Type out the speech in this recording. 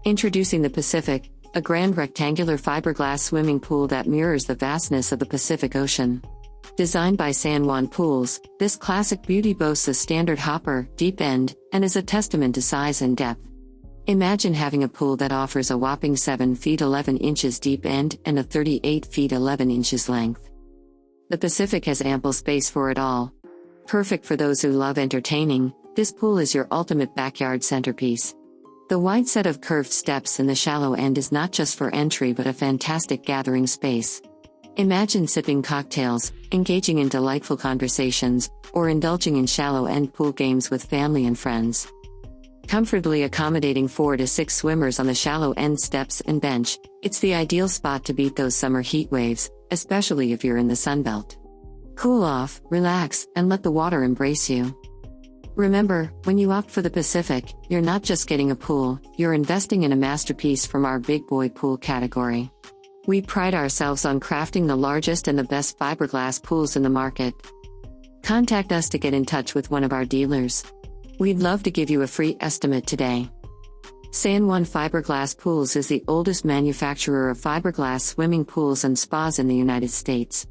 Introducing the Pacific, a grand rectangular fiberglass swimming pool that mirrors the vastness of the Pacific Ocean. Designed by San Juan Pools, this classic beauty boasts a standard hopper, deep end, and is a testament to size and depth. Imagine having a pool that offers a whopping 7 feet 11 inches deep end and a 38 feet 11 inches length. The Pacific has ample space for it all. Perfect for those who love entertaining, this pool is your ultimate backyard centerpiece. The wide set of curved steps in the shallow end is not just for entry but a fantastic gathering space. Imagine sipping cocktails, engaging in delightful conversations, or indulging in shallow end pool games with family and friends. Comfortably accommodating 4 to 6 swimmers on the shallow end steps and bench, it's the ideal spot to beat those summer heat waves, especially if you're in the Sunbelt. Cool off, relax, and let the water embrace you. Remember, when you opt for the Pacific, you're not just getting a pool, you're investing in a masterpiece from our big boy pool category. We pride ourselves on crafting the largest and the best fiberglass pools in the market. Contact us to get in touch with one of our dealers. We'd love to give you a free estimate today. San Juan Fiberglass Pools is the oldest manufacturer of fiberglass swimming pools and spas in the United States.